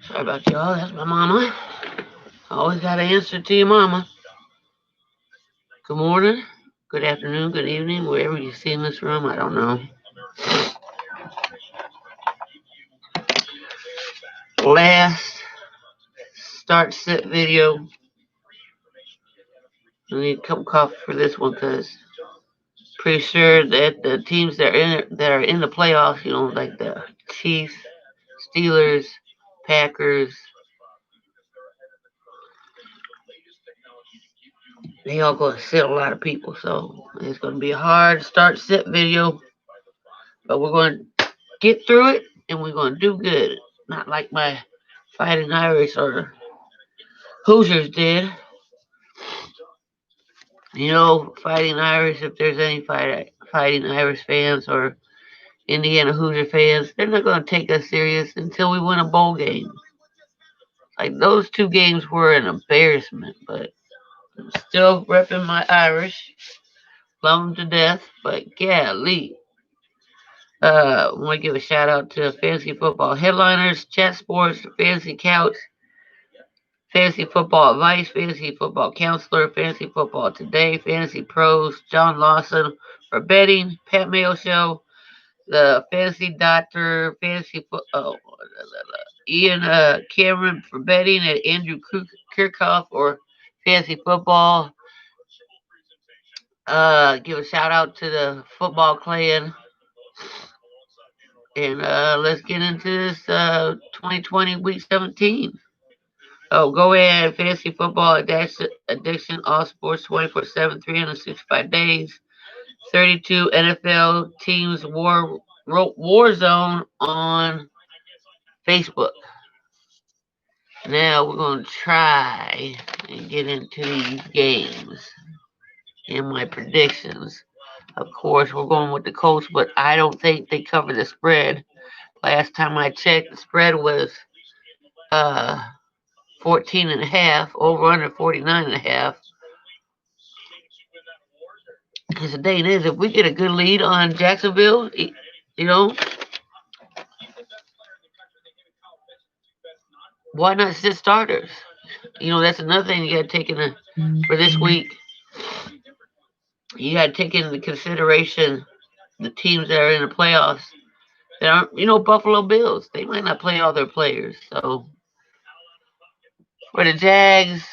Sorry about y'all. That's my mama. Always got to answer to your mama. Good morning, good afternoon, good evening, wherever you see in this room. I don't know. Last start sit video. I need a cup of coffee for this one because pretty sure that the teams that are in the playoffs, like the Chiefs, Steelers, Packers, they all going to sit a lot of people. So it's going to be a hard start sit video, but we're going to get through it and we're going to do good. Not like my Fighting Irish or Hoosiers did. Fighting Irish, if there's any Fighting Irish fans or Indiana Hoosier fans, they're not going to take us serious until we win a bowl game. Like, those two games were an embarrassment, but I'm still repping my Irish. Love them to death, but golly. I want to give a shout out to Fantasy Football Headliners, Chat Sports, Fantasy Couch, Fantasy Football Advice, Fantasy Football Counselor, Fantasy Football Today, Fantasy Pros, John Lawson for betting, Pat Mayo Show, the Fantasy Doctor, Ian Cameron for betting, and Andrew Kirchhoff for Fantasy Football. Give a shout out to the Football Clan. And let's get into this 2020 Week 17. Oh, go ahead. Fantasy Football Addiction, all sports 24/7, 365 days. 32 NFL teams war zone on Facebook. Now we're going to try and get into these games and my predictions. Of course, we're going with the Colts, but I don't think they cover the spread. Last time I checked, the spread was uh, 14 and a half, over under 49 and a half. Because the thing is, if we get a good lead on Jacksonville, you know, why not sit starters? That's another thing you got to take for this week. You got to take into consideration the teams that are in the playoffs that aren't, Buffalo Bills. They might not play all their players. So for the Jags,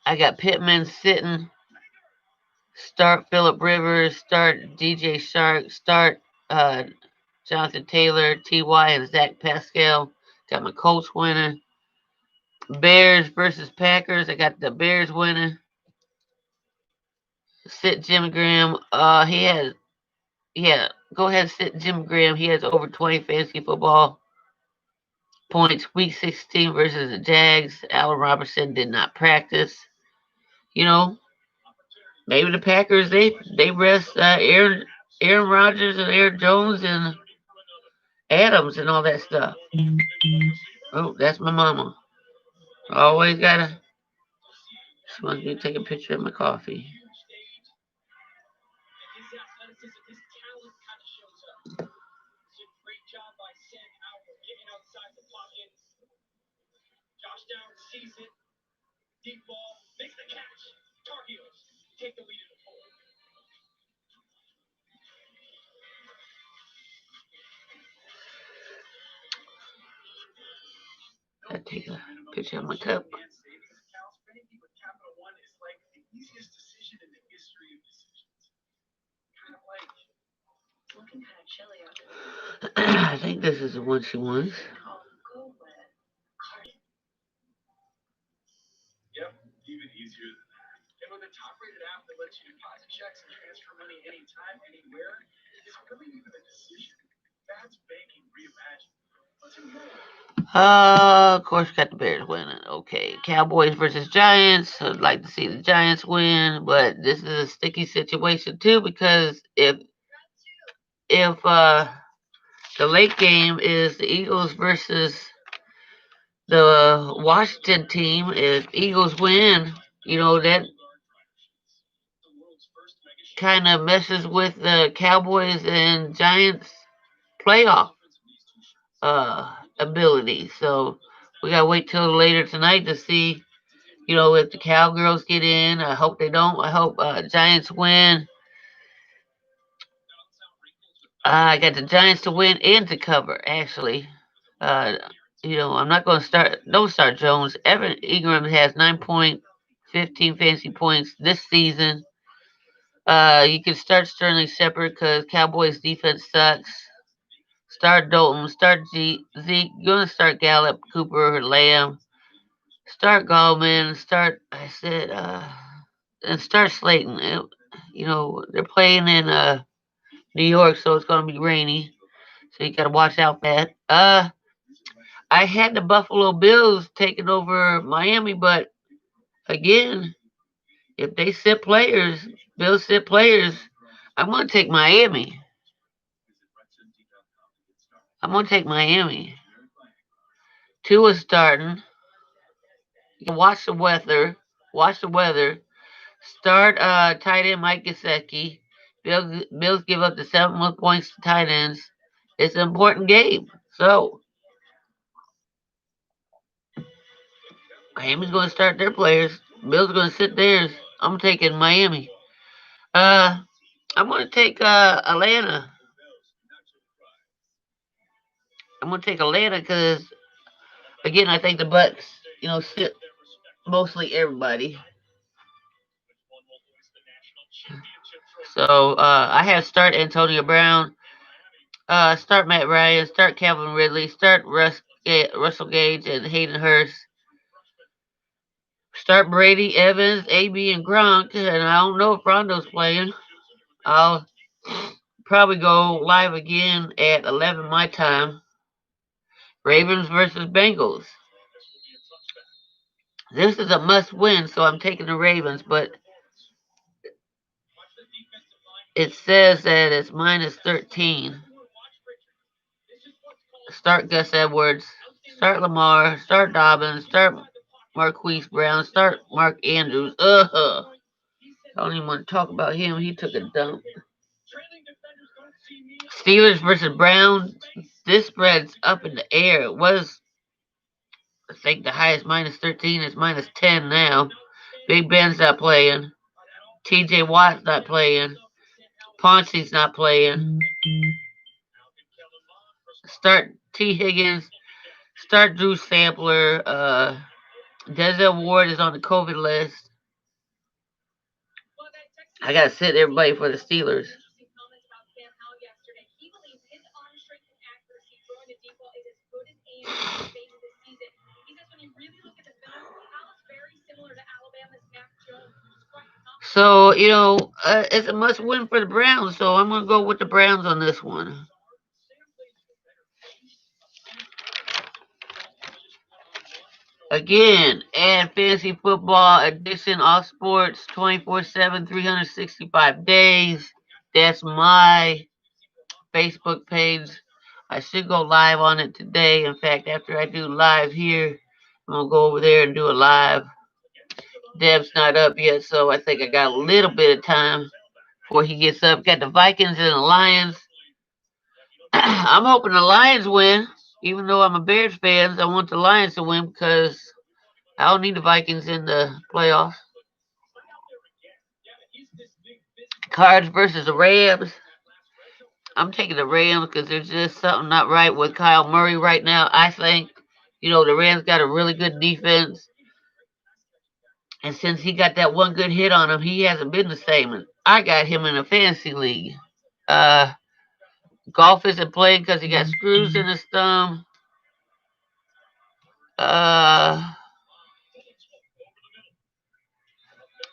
I got Pittman sitting. Start Philip Rivers. Start DJ Shark. Start Jonathan Taylor, Ty, and Zach Pascal. Got my Colts winning. Bears versus Packers. I got the Bears winning. Sit Jimmy Graham. Go ahead and sit Jimmy Graham. He has over 20 fantasy football points. Week 16 versus the Jags. Allen Robinson did not practice. You know, maybe the Packers they rest Aaron Rodgers and Aaron Jones and Adams and all that stuff. Oh, that's my mama. Always gotta. Just want me to take a picture of my coffee. I take a picture of my cup. I think this is the one she wants. Of course, got the Bears winning. Okay, Cowboys versus Giants. I'd like to see the Giants win, but this is a sticky situation too because if the late game is the Eagles versus the Washington team, if Eagles win, that kind of messes with the Cowboys and Giants playoff ability. So we gotta wait till later tonight to see, if the Cowgirls get in. I hope they don't. I hope Giants win. I got the Giants to win and to cover, actually. Uh, I'm not going to start. Don't start Jones. Evan Ingram has 9.15 fantasy points this season. You can start Sterling separate because Cowboys defense sucks. Start Dalton. Start Zeke. You're going to start Gallup, Cooper, Lamb. Start Gallman. And start Slayton. They're playing in New York, so it's going to be rainy. So you got to watch out for that. I had the Buffalo Bills taking over Miami, but again, if they sit players, Bills sit players, I'm going to take Miami. I'm going to take Miami. Two is starting. You can watch the weather. Watch the weather. Start tight end Mike Gesicki. Bills give up the 7 points to tight ends. It's an important game. So Miami's going to start their players. Bills are going to sit theirs. I'm taking Miami. Uh, I'm going to take Atlanta. I'm going to take Atlanta because, again, I think the Bucks, sit mostly everybody. So I have start Antonio Brown, start Matt Ryan, start Calvin Ridley, start Russell Gage and Hayden Hurst, start Brady, Evans, AB, and Gronk. And I don't know if Rondo's playing. I'll probably go live again at 11 my time. Ravens versus Bengals. This is a must win, so I'm taking the Ravens, but it says that it's minus 13. Start Gus Edwards, start Lamar, start Dobbins, start Marquise Brown, start Mark Andrews. I don't even want to talk about him. He took a dump. Steelers versus Browns. This spread's up in the air. It was, I think, the highest minus 13. It's minus 10 now. Big Ben's not playing. TJ Watt's not playing. Ponce's not playing. Start T. Higgins. Start Drew Sampler. Denzel Ward is on the COVID list. I gotta sit everybody for the Steelers. So it's a must win for the Browns. So I'm gonna go with the Browns on this one. Again, add fantasy football edition off sports 24/7, 365 days. That's my Facebook page. I should go live on it today. In fact, after I do live here, I'm gonna go over there and do a live. Deb's not up yet, so I think I got a little bit of time before he gets up. Got the Vikings and the Lions. I'm hoping the Lions win, even though I'm a Bears fan. I want the Lions to win because I don't need the Vikings in the playoffs. Cards versus the Rams. I'm taking the Rams because there's just something not right with Kyle Murray right now. I think, the Rams got a really good defense. And since he got that one good hit on him, he hasn't been the same. And I got him in a fantasy league. Uh, Golf isn't playing because he got screws in his thumb. Uh,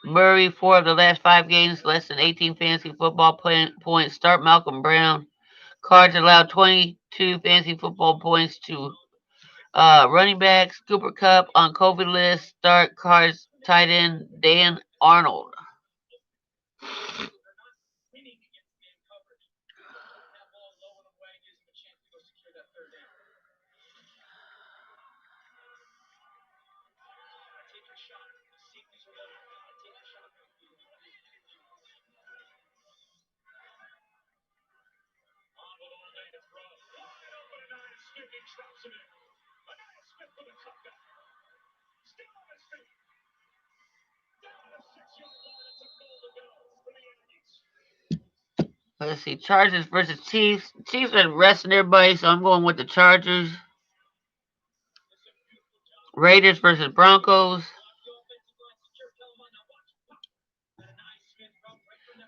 Murray, 4 of the last 5 games, less than 18 fantasy football points. Start Malcolm Brown. Cards allowed 22 fantasy football points to running backs. Cooper Cup on COVID list. Start Cards tight end Dan Arnold. Let's see. Chargers versus Chiefs. Chiefs are resting everybody, so I'm going with the Chargers. Raiders versus Broncos.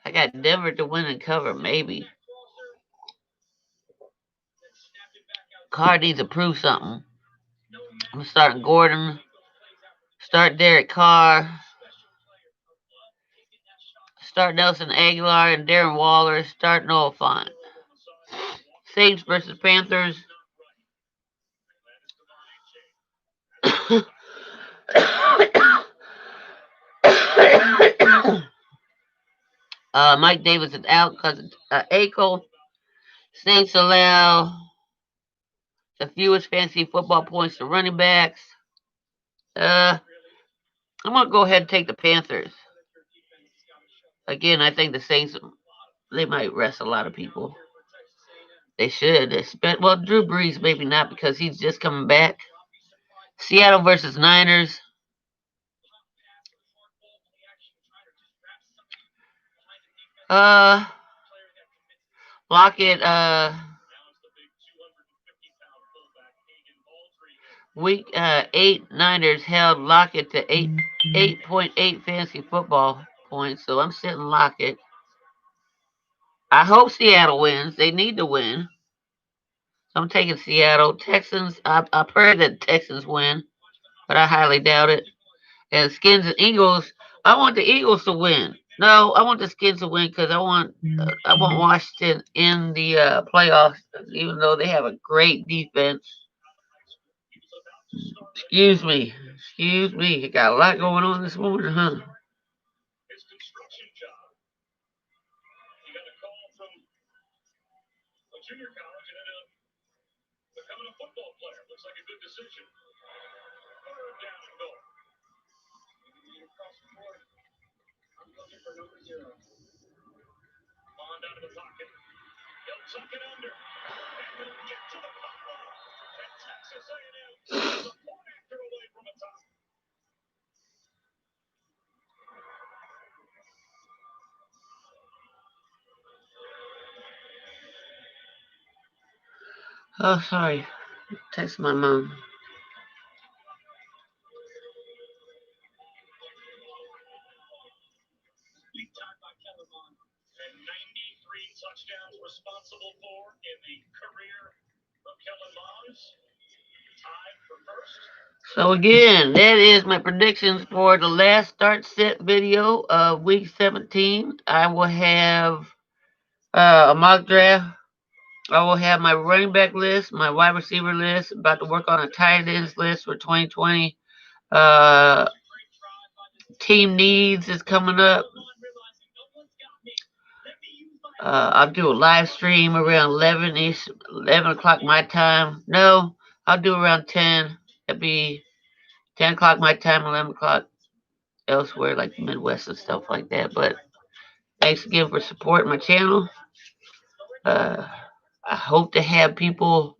I got Denver to win and cover, maybe. Carr needs to prove something. I'm starting Gordon. Start Derek Carr. Start Nelson Aguilar and Darren Waller. Start Noah Font. Saints versus Panthers. Mike Davis is out because of ankle. Saints allow the fewest fantasy football points to running backs. I'm gonna go ahead and take the Panthers. Again, I think the Saints they might rest a lot of people. They should. Well, Drew Brees maybe not because he's just coming back. Seattle versus Niners. Uh, Lockett. Week 8 Niners held Lockett to 8.8 fantasy football points. So I'm sitting Lockett. I hope Seattle wins. They need to win. So I'm taking Seattle. Texans. I pray that Texans win, but I highly doubt it. And Skins and Eagles. I want the Eagles to win. No, I want the Skins to win because I want Washington in the playoffs, even though they have a great defense. Excuse me. You got a lot going on this morning, huh? Oh, sorry. Text my mom. So again, that is my predictions for the last start set video of week 17. I will have a mock draft. I will have my running back list, my wide receiver list. About to work on a tight ends list for 2020. Uh, team needs is coming up. I'll do a live stream around 11ish, 11 o'clock my time. No, I'll do around 10. It'll be 10 o'clock my time, 11 o'clock elsewhere, like the Midwest and stuff like that. But thanks again for supporting my channel. Uh, I hope to have people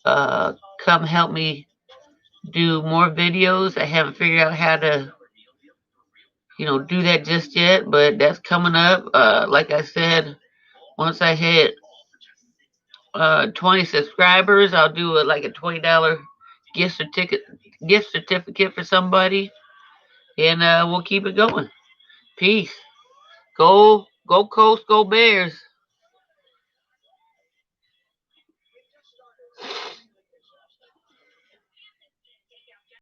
come help me do more videos. I haven't figured out how to, do that just yet, but that's coming up. Like I said, once I hit 20 subscribers, I'll do like a $20 gift certificate for somebody, and we'll keep it going. Peace. Go Coast, go Bears.